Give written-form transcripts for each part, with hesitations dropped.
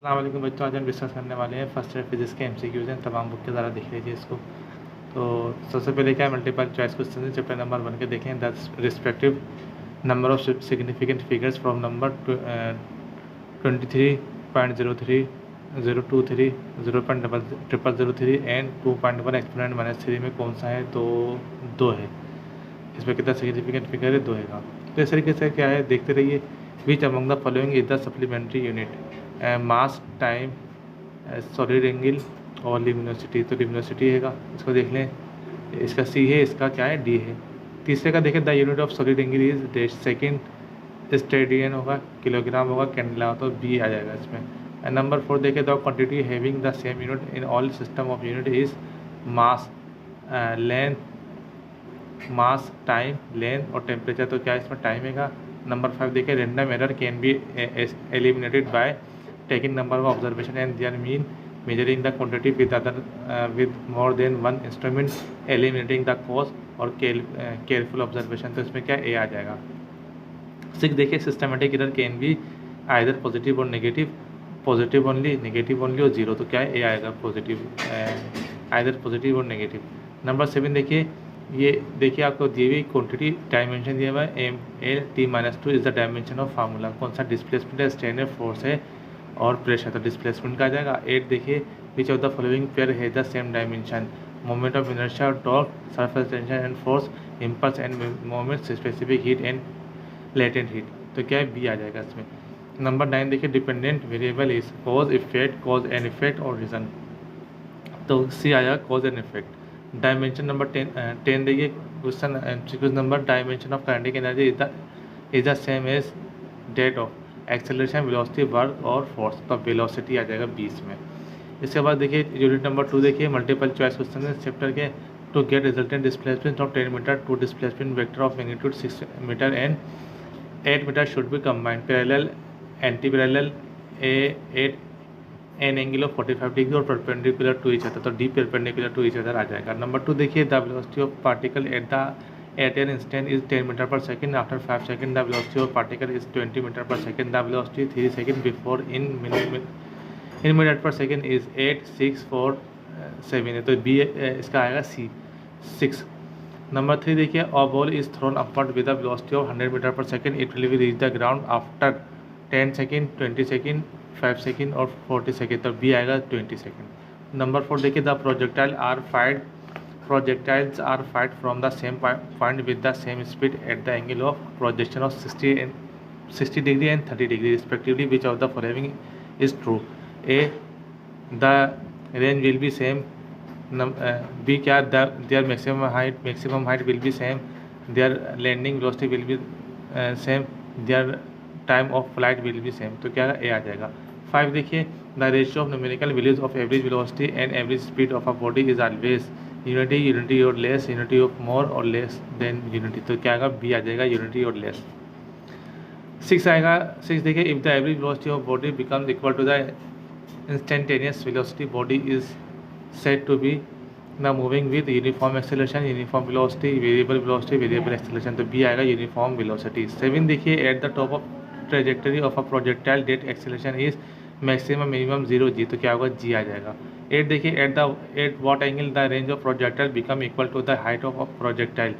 अस्सलाम वालेकुम बच्चों, आज हम डिस्कस करने वाले हैं फर्स्ट ईयर फिजिक्स के एमसीक्यूज हैं। तमाम बुक के ज़रा देख लीजिए इसको। तो सबसे पहले क्या है, मल्टीपल चॉइस क्वेश्चन है। चैप्टर नंबर 1 के देखें, the respective number of significant figures from number 23.03, 023, 0.0003 and 2.1 exponent -3 में कौन सा है? तो 2 है। इसमें कितना सिग्निफिकेंट फिगर है? 2 है। तो इस तरीके से क्या है, देखते रहिए। Which among the following is the supplementary unit? Mass, time, solid angle और लिमिनोसिटी। तो लिमिनोसिटी हैगा, इसको देख लें। इसका सी है, इसका क्या है? डी है। तीसरे का देखें, the unit of solid angle is dash. Second steradian होगा, किलोग्राम होगा, कैंडला, तो बी आ जाएगा इसमें। एंड नंबर 4 देखें, the quantity having the same unit in all system of unit is mass, length, mass, time, length और temperature. तो क्या इसमें टाइम हैगा। नंबर 5 देखें, random error can be eliminated bye taking number of observation and their mean, measuring the quantity with more than one instrument, eliminating the cause और careful observation। तो इसमें क्या ए आ जाएगा। 6 देखिए, systematic error can be either positive और negative, positive only, negative only और zero. तो क्या है? ए आएगा, पॉजिटिव, आइदर पॉजिटिव और नेगेटिव। नंबर 7 देखिए, ये देखिए आपको दी हुई क्वांटिटी डायमेंशन दिया हुआ है, m(l)(t)-2 is the dimension of formula. कौन सा? डिस्प्लेसमेंट है, स्ट्रेन है, फोर्स है और प्रेशर। तो डिस्प्लेसमेंट का आ जाएगा। 8 देखिए, which of the following pair है the same dimension? Moment of inertia और torque, surface tension and force, impulse and moment, specific heat and latent heat. तो क्या है? बी आ जाएगा इसमें। नंबर 9 देखिए, dependent variable is cause, effect, cause and effect और रीजन। तो सी आ जाएगा, cause and effect. Dimension number 10 देखिए, question number, dimension of kinetic energy is the same as that of acceleration, velocity, work और force. तो velocity आ जाएगा 20 में। इसके बाद देखिए यूनिट नंबर 2 देखिए, मल्टीपल चॉइस क्वेश्चन है चैप्टर के। To get resultant displacement of 10 metre, two displacement vector of magnitude 6 metre and 8 metre should be combined, parallel, anti parallel, at an angle of 45 degree और perpendicular to each other. तो D perpendicular to each other आ जाएगा। Number 2 देखिए, the velocity of particle at an instant is 10 meter per second. After 5 seconds, the velocity of particle is 20 meter per second. The velocity 3 seconds before in minute per second is 8, 6, 4, 7 है। तो B इसका आएगा सी, 6। Number 3 देखिए, a ball is thrown upward with a velocity of 100 meter per second. It will reach the ground after 10 seconds, 20 seconds, 5 seconds और 40 seconds। तो B आएगा 20 seconds। Number 4 देखिए, the projectiles are fired from the same point with the same speed at the angle of projection of 60 degree and 30 degree respectively. Which of the following is true? A, the range will be same. B, क्या? their maximum height will be same. Their landing velocity will be same. Their time of flight will be same। तो क्या ए आ जाएगा। 5 देखिए, the ratio of numerical values of average velocity and average speed of a body is always unity, unity और less, unity of more और less than unity. तो क्या आएगा? बी आ जाएगा, यूनिटी और लेस। 6 आएगा। 6 देखिए, if the average velocity of body becomes equal to the instantaneous velocity, body is said to be the moving with uniform acceleration, uniform velocity, variable velocity, variable acceleration. तो B आएगा, uniform velocity. 7 देखिए, at the top of trajectory of a projectile date acceleration is maximum minimum 0 जी। तो क्या होगा? जी आ जाएगा। 8 देखिए, at what angle the range of projectile become equal to the height of projectile?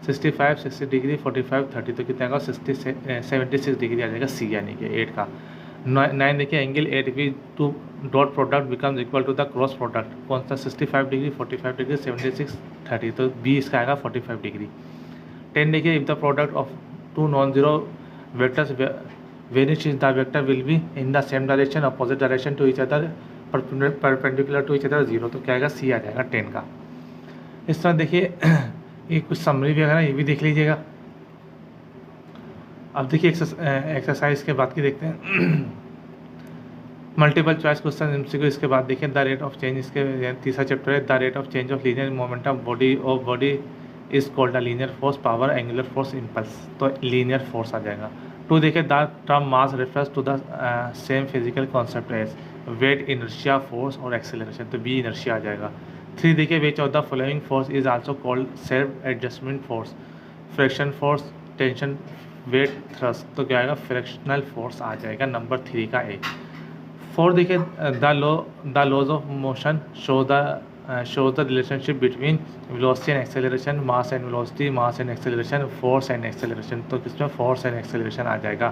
65, 60 degree, 45, 30। तो कितना आएगा? 76 डिग्री आ जाएगा, सी यानी कि 8 का। 9 देखिए, angle at v to dot product becomes equal to the cross product. कौन सा? 65 डिग्री, 45 डिग्री, 76, 30। तो बी इसका आएगा 45 डिग्री। 10 देखिए, if the product of two non zero vectors vanish the vector will be in the same direction, opposite direction to each other, perpendicular to each other 0। तो क्या आएगा? सी आ जाएगा 10 का। इस तरह देखिए, ये कुछ समरी भी है, ये भी देख लीजिएगा। अब देखिए एक्सरसाइज के बाद की देखते हैं। Multiple choice question MCQ. इसके बाद देखिए, द रेट ऑफ चेंज, इसके तीसरा चैप्टर है। The rate of change of linear momentum body is called the linear force, power, angular force, impulse. तो लीनियर फोर्स आ जाएगा। 2 देखिए, the term mass refers to the same physical concept as weight, inertia, force और acceleration. तो B inertia आ जाएगा। 3 देखिए, which of the following force is also called self adjustment force? Friction force, tension, weight, thrust. तो क्या आएगा? Frictional force आ जाएगा, नंबर 3 का ए। 4 देखिए the laws of motion shows the relationship between velocity and acceleration, mass and velocity, mass and acceleration, force and acceleration। तो किसमें force and acceleration आ जाएगा।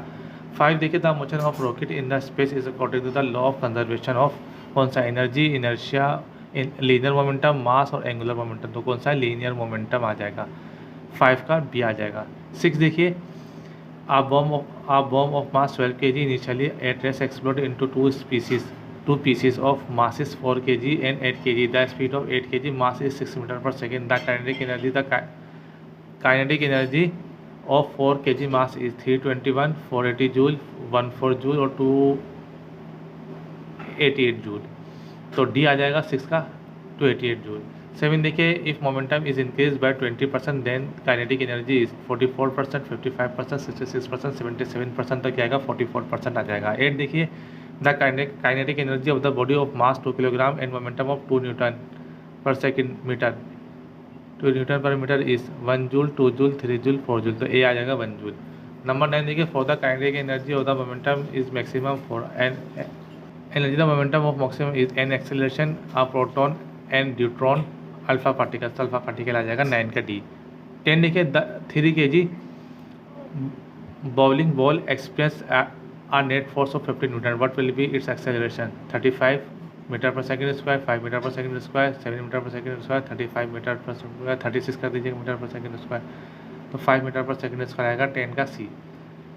5 देखिए the motion of rocket in the space is according to the law of conservation of कौन सा, energy, inertia, linear momentum, mass और angular momentum. तो कौन सा, लीनियर मोमेंटम आ जाएगा। 5 का बी आ जाएगा। 6 देखिए a bomb of mass 12 kg initially at rest exploded into two pieces of masses 4 kg and 8 kg. The speed of 8 kg mass is 6 meter per second. The kinetic energy of 4 kg mass is 321, 480 joule, 14 joule और 288 joule। तो D आ जाएगा 6 का 288 joule. 7 देखिए if momentum is increase by 20% then kinetic energy is 44%, 55%, 66%, 77% तक आएगा, 44% आ जाएगा। 8 देखिए the kinetic energy of the body of mass 2 kilogram and momentum of 2 newton per second metre 2 newton per metre is 1 joule, 2 joule, 3 joule, 4 joule. तो A आ जाएगा 1 joule. Number 9 देखिए for the kinetic energy of the momentum is maximum for an energy the momentum of maximum is n acceleration a proton and deuteron alpha particle आ जाएगा 9 का D. 10 देखिए 3 kg bowling ball experience a net force of 50 newton, what will be its acceleration, 35 metre per second square, 5 metre per second square, 7 metre per second square, 35 metre per square, 36 कर दीजिएगा metre per second square, तो 5 metre per second square आएगा 10 का सी।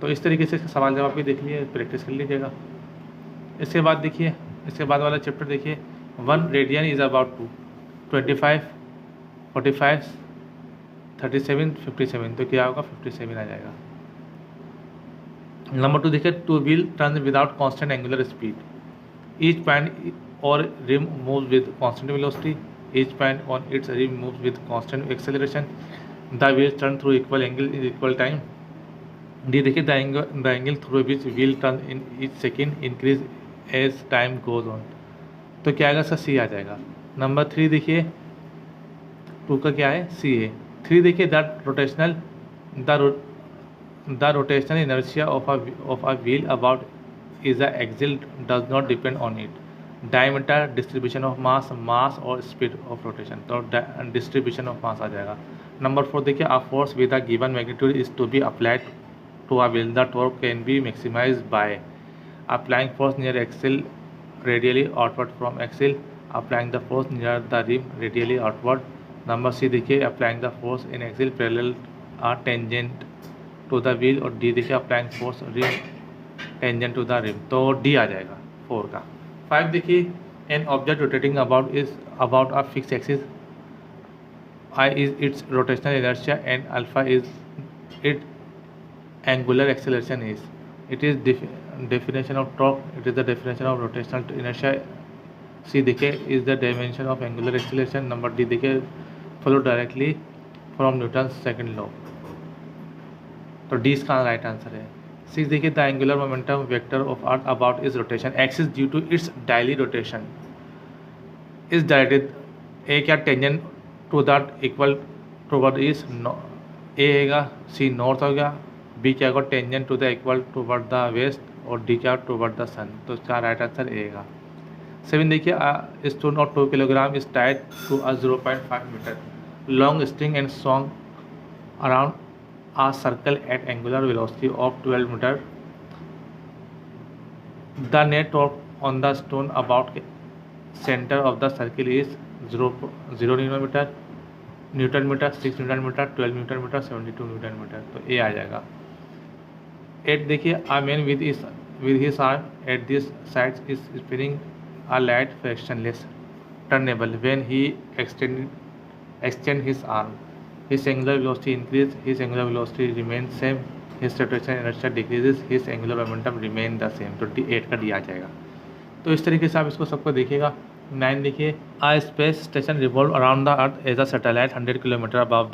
तो इस तरीके से सवाल जवाब भी देख लिए, प्रैक्टिस कर लीजिएगा। इसके बाद देखिए, इसके बाद वाला चैप्टर देखिए 1 रेडियन इज अबाउट 25, 45, 37, 57। तो क्या होगा 57 आ जाएगा। नंबर 2 देखिए 2 wheel turn without constant angular speed, each point और rim move with constant velocity, each point on its rim move with constant acceleration, the wheel turn through equal angle in equal time. D देखिए the angle through which wheel turn in each second increase as time goes on. तो क्या आएगा sir, सी आ जाएगा। Number 3 देखिए 2 का क्या है, सी है। 3 देखिए the rotational inertia of a wheel about is a axle does not depend on it, diameter, distribution of mass और स्पीड ऑफ रोटेशन। तो डिस्ट्रीब्यूशन ऑफ मास आ जाएगा। नंबर 4 देखिए a force with a given magnitude is to be applied to a wheel, the torque can be maximized by applying force near axle radially outward from axle, applying the force near the rim radially outward। Number C देखिए applying the force in axle parallel or tangent to the wheel, और D देखिए applying force rim tangent to the rim। तो D आ जाएगा 4 का। 5 देखिए an object rotating about a fixed axis, I is its rotational inertia and alpha is its angular acceleration is, it is definition of torque, it is the definition of rotational inertia। सी देखिए is the dimension of angular acceleration। Number D देखिए follow directly from Newton's second law। तो D इसका right answer है। 6 देखिए the angular momentum vector of earth about its rotation axis due to its daily rotation is directed, A क्या tangent to that equal toward is A हैगा, C north हो गया, B क्या होगा tangent to the equal toward the west, और D क्या toward the sun. तो इसका राइट आंसर ए है। 7 देखिए stone of 2 kilogram is tied to a 0.5 metre long string and swung around a circle at angular velocity of 12 meter, the net torque on the stone about center of the circle is 0 newton metre, 6 newton metre, 12 newton metre, 72 newton metre. तो A आ जाएगा। 8 देखिए a man with his arm at this side is spinning a light frictionless turnable when he extend his arm, his angular velocity increase, his angular velocity remains same, his rotation inertia decreases, his angular momentum remain the same। तो D 8 का D आ जाएगा। तो इस तरीके से आप इसको सबको देखिएगा। 9 देखिए a space station revolve around the earth as a satellite 100 kilometre above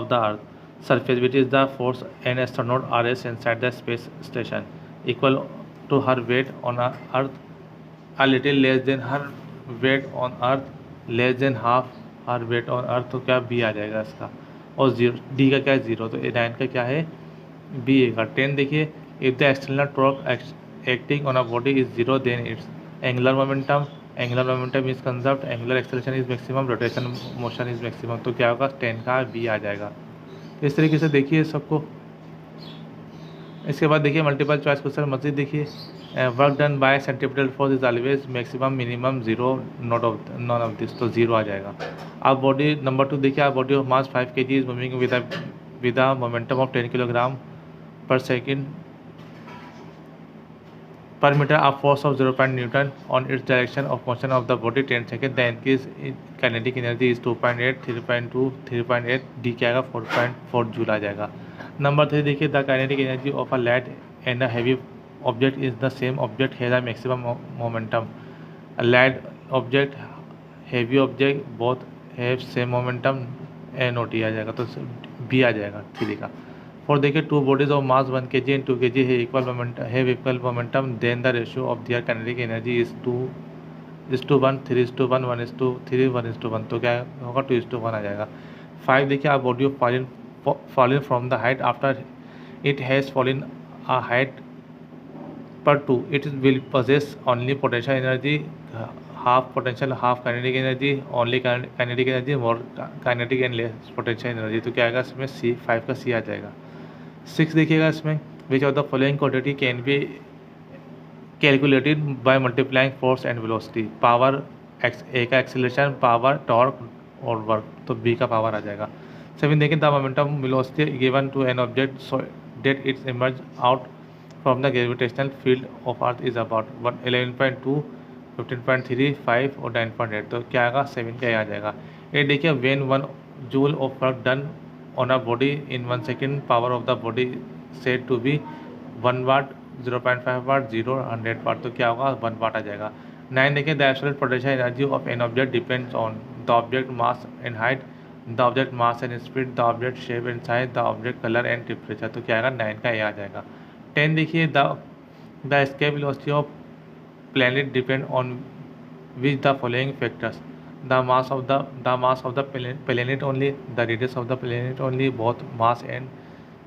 the earth surface, which is the force an astronaut RS inside the space station equal to her weight on earth, a little less than her weight on earth, less than half her weight on earth। तो क्या B आ जाएगा इसका, और zero D का क्या है 0, तो 9 का क्या है बी का। 10 देखिए if the external torque acting on a body is 0 then its angular momentum is conserved, angular acceleration is maximum, rotation motion is maximum. तो क्या होगा 10 का बी आ जाएगा। इस तरीके से देखिए सबको। इसके बाद देखिए मल्टीपल चॉइस क्वेश्चन मजीद देखिए। Work done by centripetal force is always maximum minimum zero none of this, तो जीरो आ जाएगा। आप बॉडी नंबर 2 देखिए, आप body of mass 5 kg is moving with a momentum of 10 kilogram पर second per meter of force of 0. Newton on its direction of motion of the body 10 seconds. The increase in kinetic energy is 2.8, 3.2, 3.8, D क्या आएगा 4.4 joule आ जाएगा। Number 3 देखिए, the kinetic energy of a light and a heavy object is the same object has a maximum momentum. Light object, heavy object both have same momentum, N O T आ जाएगा, तो B आ जाएगा 3 का। और देखिए, two bodies of mass 1 kg and 2 kg है equal momentum, then the ratio of their kinetic energy is 2:1, 3:1, 1:3, 1:1, तो क्या होगा 2:1 आ जाएगा। 5 देखिए, आप body of fallen from the height after it has fallen a height पर 2, it will possess only potential energy, half potential half kinetic energy, only kinetic energy, more kinetic and less potential energy। तो क्या आएगा इसमें सी, 5 का C आ जाएगा। 6 देखिएगा इसमें, which of the following quantity can be calculated by multiplying force and velocity. Power, A का एक्सीलरेशन, पावर, टॉर्क और वर्क, तो बी का पावर आ जाएगा। 7 देखें, the momentum velocity given to an object so that its emerge out from the gravitational field of earth is about 11.2, 15.3, 5 और 9.8, तो क्या आएगा 7 का आ जाएगा। 8 देखिए, when 1 joule of work done on a body in 1 second, power of the body said to be 1 watt, 0.5 watt, 0, 100 watt, तो क्या होगा 1 watt आ जाएगा। 9 देखिए, the absolute potential energy of an object depends on the object mass and height, the object mass and speed, the object shape and size, the object color and temperature, तो क्या आएगा 9 का ये आ जाएगा। 10 देखिए, the escape velocity of planet depend on which the following factors, the mass of the planet only, the radius of the planet only, both mass and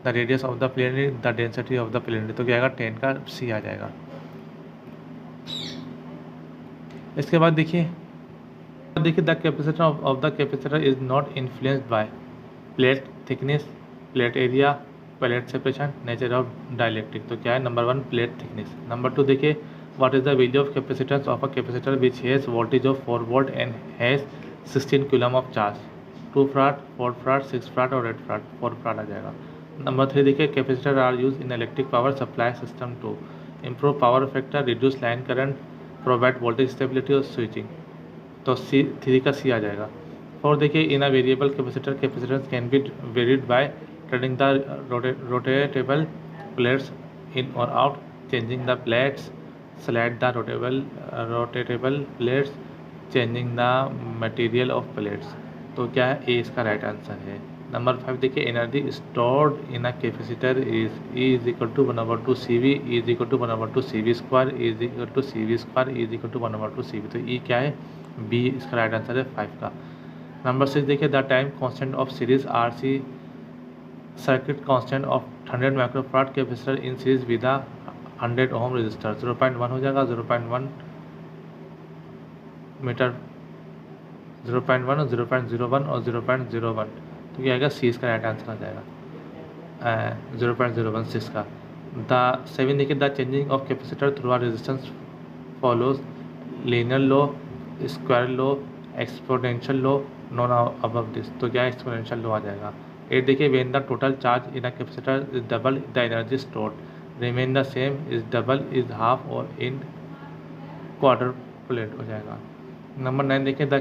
the radius of the planet, the density of the planet, तो क्या आएगा 10 का C आ जाएगा। इसके बाद देखिए the capacitor of the capacitor is not influenced by plate thickness, plate area, plate separation, nature of dielectric, तो क्या है नंबर 1 प्लेट थिकनेस। नंबर 2 देखिए, what is the value of capacitance of a capacitor which has voltage of 4 volt and has 16 coulomb of charge? 2 farad, 4 farad, 6 farad और 8 farad, 4 farad आ जाएगा। Number 3 देखिए, capacitor are use in electric power supply system to improve power factor, reduce line current, provide voltage stability और switching, तो C 3 का C आ जाएगा। 4 देखिए, in a variable capacitor capacitance can be varied by turning the rotatable plates in और out, changing the plates, select the rotatable plates, changing the material of plates, तो क्या है ए इसका राइट आंसर है। नंबर 5 देखिए, energy stored in a capacitor is is equal to 1/2 CV is equal to 1/2 CV square is equal to CV square is equal to 1/2 CV, तो ई क्या है B इसका राइट आंसर है 5 का। नंबर 6 देखिए, the time constant of series RC circuit constant of 100 microfarad capacitor in series with 100 ohm resistor, 0.1 हो जाएगा, 0.1 metre, 0.1 और 0.01 और 0.01, तो क्या आएगा सी इसका राइट आंसर आ जाएगा 0.016 का। द 7 देखिए, the changing of capacitor through R resistance follows linear law, square law, exponential law, none above this, तो क्या एक्सपोनेंशियल लॉ आ जाएगा। 8 देखिए, when the total charge in a capacitor is double the energy stored remain the same is double is half और in quarter plate हो जाएगा। Number 9 देखिए, the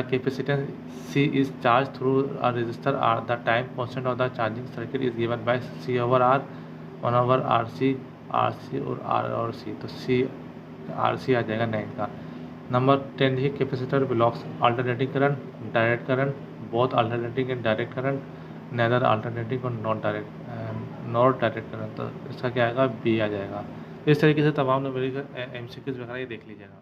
capacitance C is charge through a resistor R, the time constant of the charging circuit is given by C/R, 1/RC, RC और सी, तो सी RC आ जाएगा 9 का। Number 10 देखिए, capacitor blocks alternating current, direct current, both alternating and direct current, neither alternating और not direct current, तो इसका क्या आएगा बी आ जाएगा। इस तरीके से तमाम न्यूमेरिकल MCQs वगैरह ये देख लीजिएगा।